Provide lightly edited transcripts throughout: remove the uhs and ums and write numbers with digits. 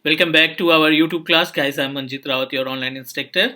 Welcome back to our YouTube class, guys. I'm Manjit Rawat, your online instructor.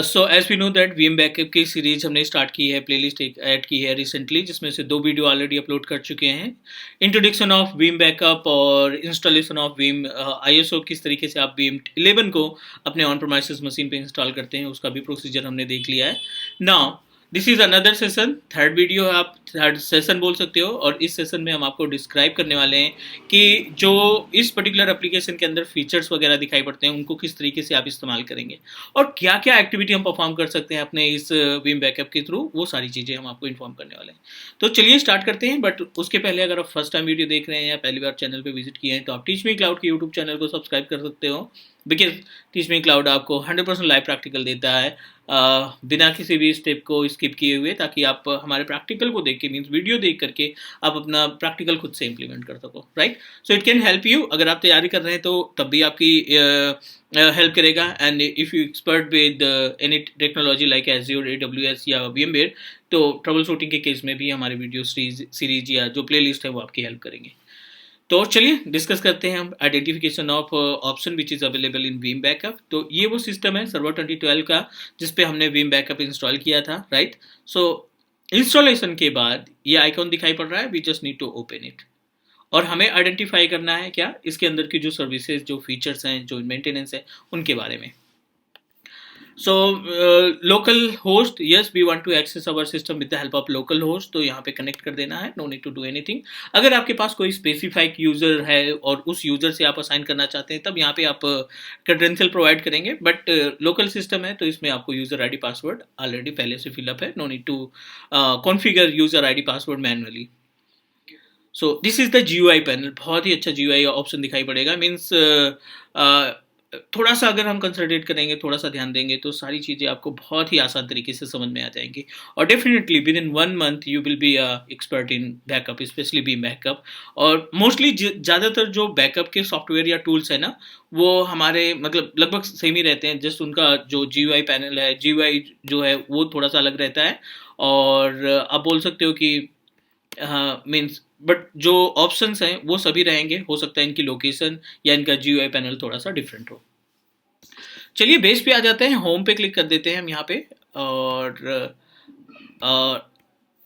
So as we know that VM backup की series हमने start की है, playlist एक add की है recently, जिसमें से 2 वीडियो ऑलरेडी अपलोड कर चुके हैं। इंट्रोडक्शन ऑफ वीम बैकअप और इंस्टॉलेशन ऑफ वीम ISO, किस तरीके से आप वीम 11 को अपने ऑन प्रोमाइसेस मशीन पे इंस्टॉल करते हैं, उसका भी प्रोसीजर हमने देख लिया है। Now this is another session, third video है, आप थर्ड सेशन बोल सकते हो। और इस सेशन में हम आपको डिस्क्राइब करने वाले हैं कि जो इस पर्टिकुलर एप्लीकेशन के अंदर फीचर्स वगैरह दिखाई पड़ते हैं उनको किस तरीके से आप इस्तेमाल करेंगे और क्या क्या एक्टिविटी हम परफॉर्म कर सकते हैं अपने इस विम बैकअप के थ्रू, वो सारी चीज़ें हम आपको इन्फॉर्म करने वाले हैं। तो चलिए स्टार्ट करते हैं। बट उसके पहले अगर आप फर्स्ट टाइम वीडियो देख रहे हैं या पहली बार चैनल पर विजिट किए हैं तो आप टीच मी क्लाउड के यूट्यूब चैनल को सब्सक्राइब कर सकते हो, बिकॉज टीच मी क्लाउड आपको 100% लाइव प्रैक्टिकल देता है बिना किसी भी स्टेप को स्किप किए हुए, ताकि आप हमारे प्रैक्टिकल को देख के, मीन्स वीडियो देख करके आप अपना प्रैक्टिकल खुद से इंप्लीमेंट कर सको, right. So it can help you. अगर आप तैयारी कर रहे हैं तो तब भी आपकी हेल्प करेगा। And if you expert with any technology like azure, AWS या VMware, तो ट्रबल शूटिंग के केस में भी हमारे वीडियो सीरीज या जो प्ले लिस्ट है वो आपकी हेल्प करेंगे। तो चलिए डिस्कस करते हैं हम identification of option which is available in Vim backup. तो ये वो सिस्टम है सर्वर 2012 का जिस पे हमने वीम बैकअप इंस्टॉल किया था, राइट। सो इंस्टॉलेशन के बाद ये आइकॉन दिखाई पड़ रहा है, we just need to open it. और हमें आइडेंटिफाई करना है क्या, इसके अंदर की जो सर्विसेज, जो फीचर्स हैं, जो मेंटेनेंस है, उनके बारे में। So local host, yes, we want to access our system with the help of local host, तो यहाँ पे कनेक्ट कर देना है, no need to do anything। अगर आपके पास कोई स्पेसिफाइक यूज़र है और उस यूज़र से आप असाइन करना चाहते हैं तब यहाँ पे आप क्रेडेंशियल प्रोवाइड करेंगे। बट लोकल सिस्टम है तो इसमें आपको यूज़र आईडी पासवर्ड ऑलरेडी पहले से फिलअप है, no need to configure user ID password manually. So this is the GUI panel. बहुत ही अच्छा GUI ऑप्शन दिखाई पड़ेगा, मीन्स थोड़ा सा अगर हम कंसंट्रेट करेंगे, थोड़ा सा ध्यान देंगे तो सारी चीज़ें आपको बहुत ही आसान तरीके से समझ में आ जाएंगी। और definitely within 1 month you will be expert in backup, specially B backup. और मोस्टली ज़्यादातर जो बैकअप के सॉफ्टवेयर या टूल्स है ना, वो हमारे मतलब लगभग सेम ही रहते हैं, जस्ट उनका जो GUI पैनल है, GUI जो है वो थोड़ा सा अलग रहता है। और आप बोल सकते हो कि मीन्स बट जो ऑप्शंस हैं वो सभी रहेंगे। हो सकता है इनकी लोकेशन या इनका GUI पैनल थोड़ा सा डिफरेंट हो। चलिए बेस पे आ जाते हैं, होम पे क्लिक कर देते हैं हम यहाँ पे। और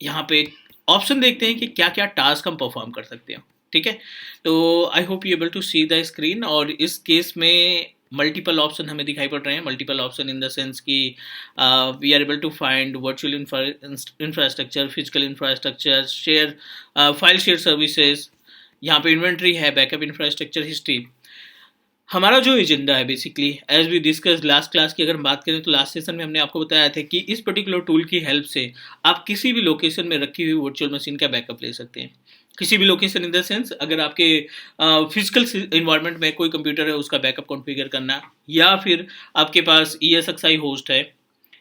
यहाँ पे ऑप्शन देखते हैं कि क्या क्या टास्क हम परफॉर्म कर सकते हैं, ठीक है। तो I hope you able to see the screen. और इस केस में मल्टीपल ऑप्शन हमें दिखाई पड़ रहे हैं। Multiple option in the sense कि we are able to find virtual infrastructure, physical infrastructure, share file share services. यहाँ पे इन्वेंट्री है, बैकअप इंफ्रास्ट्रक्चर, हिस्ट्री। हमारा जो एजेंडा है basically as we discuss last class की अगर हम बात करें तो लास्ट सेशन में हमने आपको बताया था कि इस पर्टिकुलर टूल की हेल्प से आप किसी भी लोकेशन में रखी हुई वर्चुअल मशीन का बैकअप ले सकते हैं। किसी भी लोकेशन इन द सेंस, अगर आपके फिजिकल इन्वायरमेंट में कोई कंप्यूटर है उसका बैकअप कॉन्फ़िगर करना, या फिर आपके पास ESXi होस्ट है,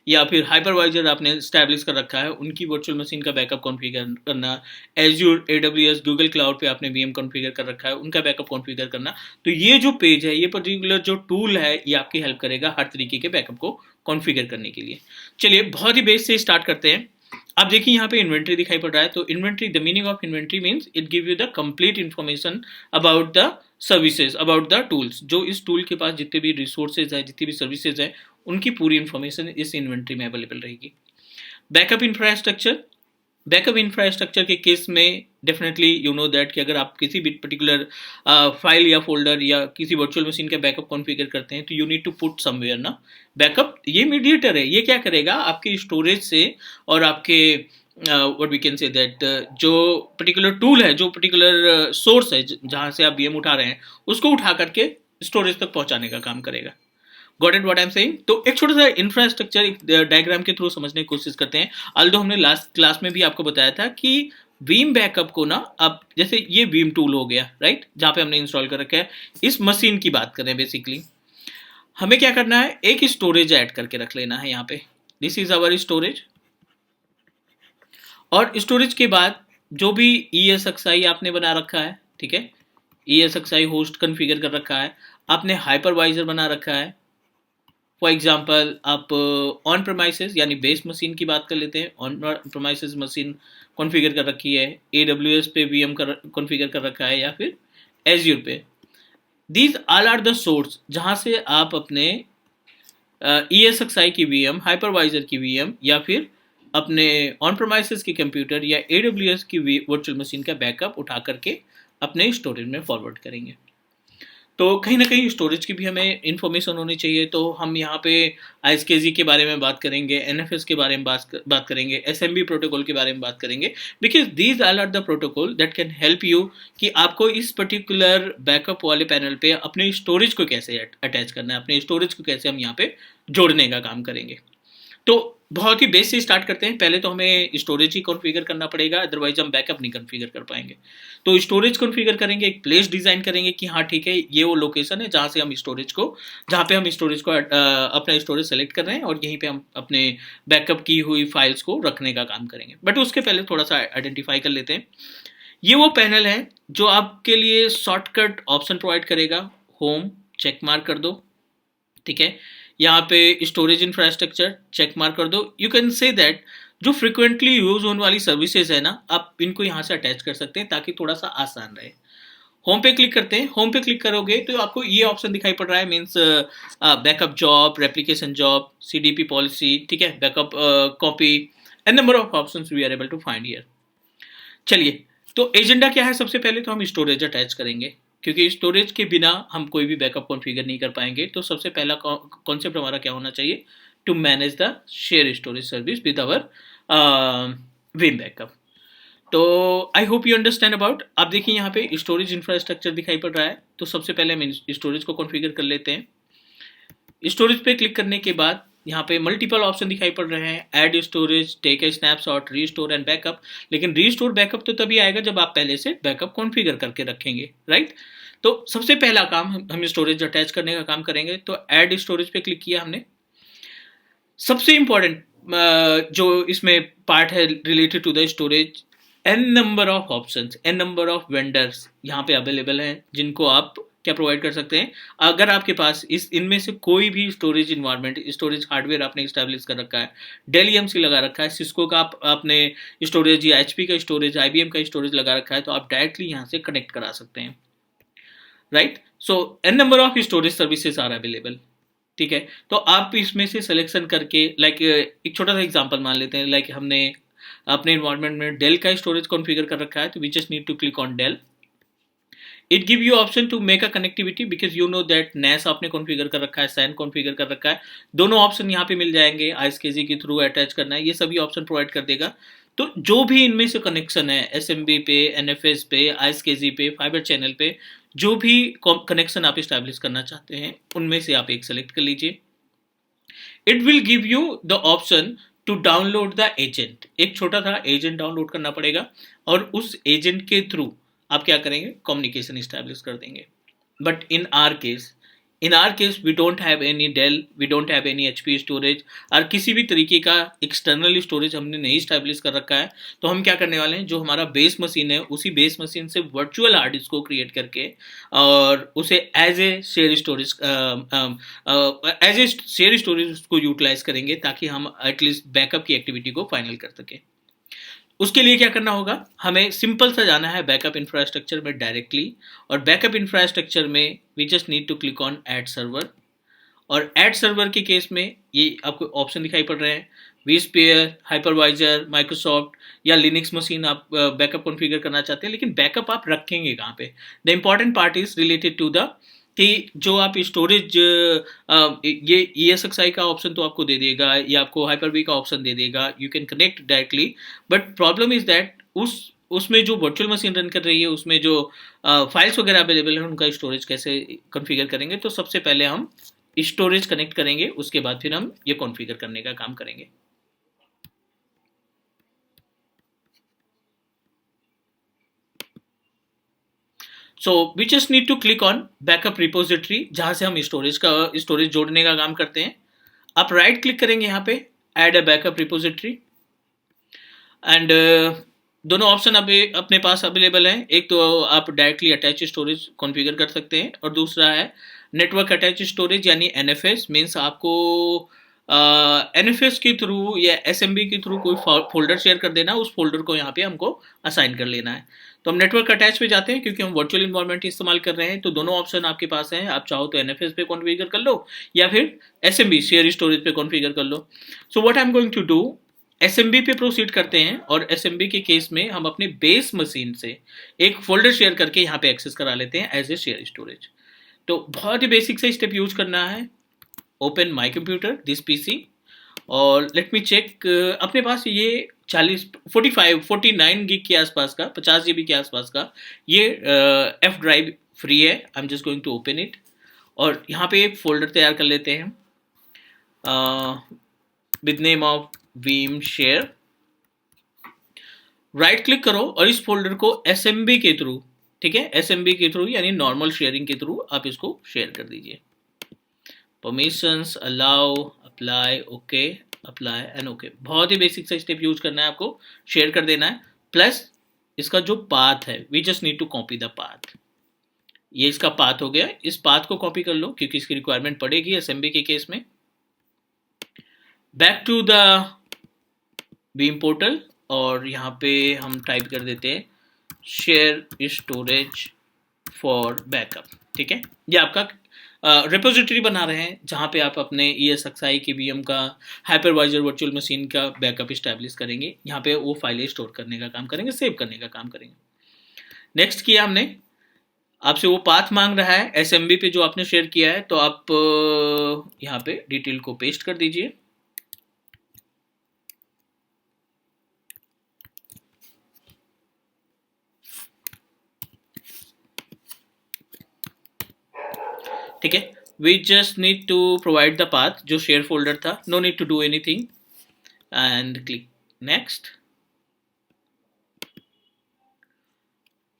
या फिर हाइपरवाइजर आपने स्टैब्लिश कर रखा है, उनकी वर्चुअल मशीन का बैकअप कॉन्फ़िगर करना, एज्योर, AWS, गूगल क्लाउड पे आपने VM कॉन्फ़िगर कर रखा है, उनका बैकअप कॉन्फ़िगर करना। तो ये जो पेज है, ये पर्टिकुलर जो टूल है, ये आपकी हेल्प करेगा हर तरीके के बैकअप को कॉन्फ़िगर करने के लिए। चलिए बहुत ही बेस से स्टार्ट करते हैं। अब देखिए यहाँ पे इन्वेंट्री दिखाई पड़ रहा है। तो inventory, the meaning of inventory means it give you the complete information about the services, about the tools. जो इस टूल के पास जितने भी रिसोर्सेज है, जितनी भी सर्विसेज है, उनकी पूरी इन्फॉर्मेशन इस इन्वेंट्री में अवेलेबल रहेगी। बैकअप इंफ्रास्ट्रक्चर, बैकअप इंफ्रास्ट्रक्चर के केस में डेफिनेटली यू नो दैट कि अगर आप किसी भी पर्टिकुलर फाइल या फोल्डर या किसी वर्चुअल मशीन का बैकअप कॉन्फ़िगर करते हैं तो you need to put somewhere ना बैकअप। ये मीडिएटर है, ये क्या करेगा आपके स्टोरेज से और आपके what we can say that जो पर्टिकुलर टूल है, जो पर्टिकुलर सोर्स है जहाँ से आप VM उठा रहे हैं, उसको उठा करके स्टोरेज तक पहुँचाने का काम करेगा। Got it what I am saying. तो एक छोटा सा इंफ्रास्ट्रक्चर डायग्राम के थ्रू समझने की कोशिश करते हैं। आल्दो हमने लास्ट क्लास में भी आपको बताया था कि वीम बैकअप को ना, अब जैसे ये वीम टूल हो गया, राइट, जहाँ पे हमने इंस्टॉल कर रखा है, इस मशीन की बात करें बेसिकली हमें क्या करना है, एक स्टोरेज ऐड करके रख लेना है यहाँ पे। This is our storage. और स्टोरेज के बाद जो भी ESXi आपने बना रखा है, ठीक है, ESXi होस्ट कन्फिगर कर रखा है, आपने हाइपरवाइजर बना रखा है। फॉर एग्जाम्पल आप ऑन प्रोमाइसेस यानी बेस मशीन की बात कर लेते हैं। ऑन प्रोमाइसेस मशीन कॉन्फ़िगर कर रखी है, AWS पे VM कॉन्फ़िगर कर रखा है, या फिर एज्योर पे। These all are the source जहाँ से आप अपने ESXi की VM, हाइपरवाइजर की VM या फिर अपने ऑन प्रोमाइसेस की कंप्यूटर या AWS की वर्चुअल मशीन का बैकअप उठा करके अपने स्टोरेज में फॉरवर्ड करेंगे। तो कहीं ना कहीं स्टोरेज की भी हमें इंफॉर्मेशन होनी चाहिए। तो हम यहाँ पे ISKZ के बारे में बात करेंगे, NFS के बारे में बात करेंगे, SMB प्रोटोकॉल के बारे में बात करेंगे, because these all are the protocol that can help you कि आपको इस पर्टिकुलर बैकअप वाले पैनल पे अपने स्टोरेज को कैसे अटैच करना है, अपने स्टोरेज को कैसे हम यहाँ पे जोड़ने का काम करेंगे। तो बहुत ही बेस से स्टार्ट करते हैं। पहले तो हमें स्टोरेज ही कॉन्फ़िगर करना पड़ेगा, अदरवाइज हम बैकअप नहीं कॉन्फ़िगर कर पाएंगे। तो स्टोरेज कॉन्फ़िगर करेंगे, एक प्लेस डिज़ाइन करेंगे कि हाँ ठीक है, ये वो लोकेशन है जहाँ से हम स्टोरेज को, जहाँ पे हम स्टोरेज को अपना स्टोरेज सेलेक्ट कर रहे हैं और यहीं पे हम अपने बैकअप की हुई फाइल्स को रखने का काम करेंगे। बट उसके पहले थोड़ा सा आइडेंटिफाई कर लेते हैं। ये वो पैनल है जो आपके लिए शॉर्टकट ऑप्शन प्रोवाइड करेगा। होम चेक मार्क कर दो, ठीक है। यहाँ पे स्टोरेज इंफ्रास्ट्रक्चर चेक मार्क कर दो। यू कैन से दैट जो फ्रिक्वेंटली यूज होने वाली सर्विसेज है ना, आप इनको यहाँ से अटैच कर सकते हैं ताकि थोड़ा सा आसान रहे। होम पे क्लिक करते हैं। होम पे क्लिक करोगे तो आपको ये ऑप्शन दिखाई पड़ रहा है, means backup job, replication job, CDP policy, ठीक है, backup copy and number of options we are able to find here. चलिए, तो एजेंडा क्या है? सबसे पहले तो हम स्टोरेज अटैच करेंगे, क्योंकि स्टोरेज के बिना हम कोई भी बैकअप कॉन्फ़िगर नहीं कर पाएंगे। तो सबसे पहला कॉन्सेप्ट हमारा क्या होना चाहिए? To manage the share storage service with our Veeam backup. तो I hope you understand about. आप देखिए यहाँ पे स्टोरेज इंफ्रास्ट्रक्चर दिखाई पड़ रहा है। तो सबसे पहले हम स्टोरेज को कॉन्फ़िगर कर लेते हैं। स्टोरेज पे क्लिक करने के बाद यहाँ पे मल्टीपल ऑप्शन दिखाई पड़ रहे हैं, add storage, take a snapshot, restore and backup. लेकिन रीस्टोर बैकअप तो तभी आएगा जब आप पहले से बैकअप कॉन्फ़िगर करके रखेंगे, राइट। तो सबसे पहला काम हम स्टोरेज अटैच करने का काम करेंगे। तो ऐड स्टोरेज पे क्लिक किया हमने। सबसे इंपॉर्टेंट जो इसमें पार्ट है related to the storage, n number of options, n number of vendors यहाँ पे अवेलेबल हैं जिनको आप क्या प्रोवाइड कर सकते हैं। अगर आपके पास इनमें से कोई भी स्टोरेज इन्वायरमेंट, स्टोरेज हार्डवेयर आपने स्टैब्लिश कर रखा है, डेल EMC लगा रखा है, सिस्को का आपने स्टोरेज या HP का स्टोरेज, IBM का स्टोरेज लगा रखा है, तो आप डायरेक्टली यहाँ से कनेक्ट करा सकते हैं, right. So n number of storage services are available, ठीक है। तो आप इसमें से सिलेक्शन करके, लाइक एक छोटा सा एग्जांपल मान लेते हैं, लाइक हमने अपने इन्वायरमेंट में डेल का स्टोरेज कॉन्फ़िगर कर रखा है, तो we just need to click on Dell. It give you option to make a connectivity, because you know that NAS आपने कॉन्फ़िगर कर रखा है, SAN कॉन्फ़िगर कर रखा है। दोनों ऑप्शन यहाँ पे मिल जाएंगे। ISKZ के थ्रू अटैच करना है, ये सभी ऑप्शन प्रोवाइड कर देगा। तो जो भी इनमें से कनेक्शन है, SMB पे, NFS पे, ISKZ पे, फाइबर चैनल पे, जो भी कनेक्शन आप इस्टेब्लिश करना चाहते हैं, उनमें से आप एक सेलेक्ट कर लीजिए। It will give you the option to download the agent. एक छोटा सा एजेंट डाउनलोड करना पड़ेगा और उस एजेंट के थ्रू आप क्या करेंगे? कम्युनिकेशन इस्टेब्लिश कर देंगे। But in our case we don't have any Dell, we don't have any HP storage, और किसी भी तरीके का एक्सटर्नल स्टोरेज हमने नहीं इस्टेब्लिश कर रखा है। तो हम क्या करने वाले हैं, जो हमारा बेस मशीन है, उसी बेस मशीन से वर्चुअल हार्ड डिस्क को क्रिएट करके और उसे एज ए शेयर स्टोरेज को यूटिलाइज करेंगे, ताकि हम एटलीस्ट बैकअप की एक्टिविटी को फाइनल कर सकें। उसके लिए क्या करना होगा? हमें सिंपल सा जाना है बैकअप इंफ्रास्ट्रक्चर में डायरेक्टली, और बैकअप इंफ्रास्ट्रक्चर में we just need to click on add server. और ऐड सर्वर के केस में ये आपको ऑप्शन दिखाई पड़ रहे हैं, vSphere, हाइपरवाइजर, माइक्रोसॉफ्ट या लिनक्स मशीन आप बैकअप कॉन्फ़िगर करना चाहते हैं। लेकिन बैकअप आप रखेंगे कहाँ पे? The important part is related to the कि जो आप स्टोरेज, ये ESXi का ऑप्शन तो आपको दे देगा, या आपको Hyper-V का ऑप्शन दे देगा, you can connect directly. But problem is that उसमें जो वर्चुअल मशीन रन कर रही है, उसमें जो फाइल्स वगैरह अवेलेबल है, उनका स्टोरेज कैसे कॉन्फ़िगर करेंगे? तो सबसे पहले हम स्टोरेज कनेक्ट करेंगे, उसके बाद फिर हम ये कॉन्फ़िगर करने का काम करेंगे। So we just need to click on backup repository, जहां से हम स्टोरेज जोड़ने का काम करते हैं। आप राइट क्लिक करेंगे यहाँ पे, add a backup repository, and दोनों ऑप्शन अभी अपने पास अवेलेबल हैं। एक तो आप डायरेक्टली अटैच स्टोरेज कॉन्फ़िगर कर सकते हैं, और दूसरा है नेटवर्क अटैच स्टोरेज यानी NFS। मीन्स आपको NFS के थ्रू या SMB के थ्रू कोई फोल्डर शेयर कर देना, उस फोल्डर को यहाँ पे हमको असाइन कर लेना है। तो हम नेटवर्क अटैच पे जाते हैं, क्योंकि हम वर्चुअल इन्वायरमेंट इस्तेमाल कर रहे हैं, तो दोनों ऑप्शन आपके पास हैं। आप चाहो तो NFS पे कॉन्फ़िगर कर लो या फिर SMB शेयर स्टोरेज पे कॉन्फ़िगर कर लो। So what I am going to do, SMB पे प्रोसीड करते हैं, और SMB के केस में हम अपने बेस मशीन से एक फोल्डर शेयर करके यहाँ पे एक्सेस करा लेते हैं एज ए शेयर स्टोरेज। तो बहुत ही बेसिक से स्टेप यूज करना है। Open my computer this PC और लेट मी चेक, अपने पास ये 49 गिग के आसपास का, 50 GB के आसपास का ये F ड्राइव फ्री है। I am just going to open it, और यहाँ पे एक फोल्डर तैयार कर लेते हैं with name of Veeam share. Right click करो और इस फोल्डर को SMB के थ्रू, ठीक है, SMB के थ्रू यानी नॉर्मल शेयरिंग के थ्रू आप इसको शेयर कर दीजिए। Permissions, allow, apply, okay, apply and okay. बहुत ही बेसिक सा स्टेप यूज करना है आपको, शेयर कर देना है। प्लस इसका जो पाथ है, we just need to copy the path. ये इसका पाथ हो गया, इस पाथ को कॉपी कर लो क्योंकि इसकी रिक्वायरमेंट पड़ेगी SMB के केस में। Back to the Veeam portal, और यहाँ पे हम टाइप कर देते हैं शेयर स्टोरेज फॉर बैकअप, ठीक है। ये आपका रिपोजिटरी बना रहे हैं जहाँ पे आप अपने ESXi के VM का, हाइपरवाइजर वर्चुअल मशीन का बैकअप इस्टेब्लिश करेंगे। यहाँ पे वो फाइलें स्टोर करने का काम करेंगे, सेव करने का काम करेंगे। नेक्स्ट किया हमने, आपसे वो पाथ मांग रहा है SMB पे जो आपने शेयर किया है, तो आप यहाँ पे डिटेल को पेस्ट कर दीजिए। ठीक है, we just need to provide the path जो शेयर फोल्डर था, no need to do anything and click next.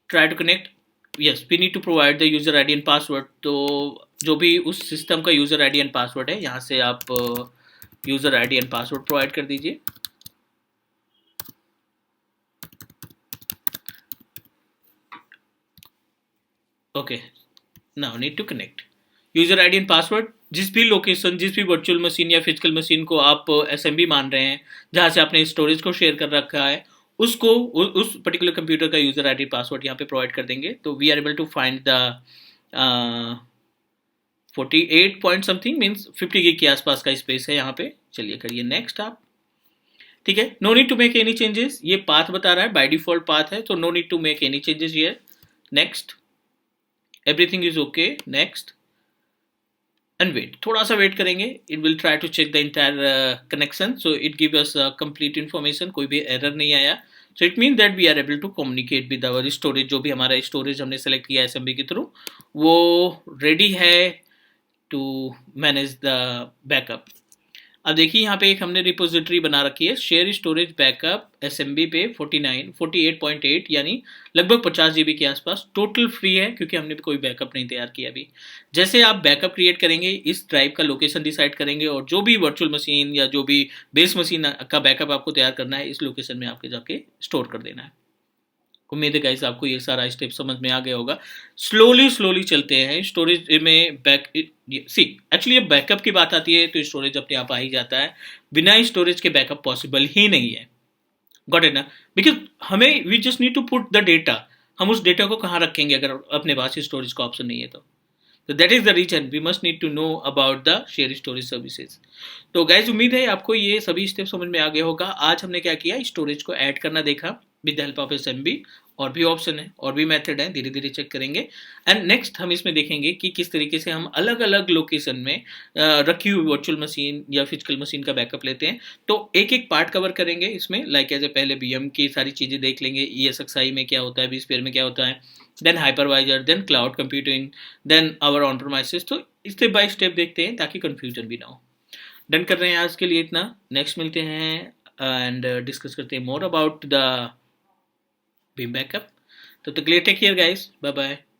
Try to connect, yes we need to provide the user ID and password. तो जो भी उस सिस्टम का user ID and password है, यहाँ से आप user ID and password provide कर दीजिए। Okay, now need to connect. User ID and password, जिस भी लोकेशन, जिस भी वर्चुअल मशीन या फिजिकल मशीन को आप SMB मान रहे हैं, जहाँ से आपने स्टोरेज को शेयर कर रखा है, उसको उस पर्टिकुलर कंप्यूटर का यूजर ID पासवर्ड यहाँ पे प्रोवाइड कर देंगे। तो we are able to find the 48 point something, means 50 gig के आसपास का स्पेस है यहाँ पे। चलिए करिए नेक्स्ट आप, ठीक है। No need to make any changes, ये पाथ बता रहा है, बाय डिफॉल्ट पाथ है, तो no need to make any changes here. Next, everything is okay, next and wait, थोड़ा सा वेट करेंगे। It will try to check the entire connection, so it give us complete information, कोई भी error नहीं आया। So it mean that we are able to communicate with our storage. जो भी हमारा स्टोरेज हमने सेलेक्ट किया SMB के थ्रू, वो रेडी है टू मैनेज द बैकअप। अब देखिए यहाँ पे एक हमने रिपोजिटरी बना रखी है, शेयर स्टोरेज बैकअप SMB पे 48.8 यानी लगभग 50 GB के आसपास, टोटल फ्री है क्योंकि हमने भी कोई बैकअप नहीं तैयार किया अभी। जैसे आप बैकअप क्रिएट करेंगे, इस ड्राइव का लोकेशन डिसाइड करेंगे, और जो भी वर्चुअल मशीन या जो भी बेस मशीन का बैकअप आपको तैयार करना है, इस लोकेशन में आपके जाके स्टोर कर देना है। उम्मीद है गाइस आपको ये सारा स्टेप समझ में आ गया होगा। स्लोली चलते हैं स्टोरेज में। एक्चुअली जब बैकअप की बात आती है तो स्टोरेज अपने आप आ ही जाता है, बिना स्टोरेज के बैकअप पॉसिबल ही नहीं है। गॉट इट ना, बिकॉज हमें we just need to put the data. हम उस डेटा को कहाँ रखेंगे अगर अपने पास स्टोरेज का ऑप्शन नहीं है तो that is the reason we must need to know about the share storage services. तो गाइज उम्मीद है आपको ये सभी स्टेप समझ में आ गया होगा। आज हमने क्या किया, स्टोरेज को ऐड करना देखा with the help of SMB। और भी ऑप्शन है, और भी मेथड है, धीरे धीरे चेक करेंगे। एंड नेक्स्ट हम इसमें देखेंगे कि किस तरीके से हम अलग अलग लोकेशन में रखी हुई वर्चुअल मशीन या फिजिकल मशीन का बैकअप लेते हैं। तो एक एक पार्ट कवर करेंगे इसमें, लाइक एज ए पहले VM की सारी चीज़ें देख लेंगे, ESXi में क्या होता है, vSphere में क्या होता है, then hypervisor, then cloud computing, then our on premises. तो स्टेप बाय स्टेप देखते हैं ताकि कंफ्यूजन भी ना हो। डन कर रहे हैं आज के लिए इतना, नेक्स्ट मिलते हैं एंड डिस्कस करते हैं more about the Beam backup. So, take care, guys. Bye bye.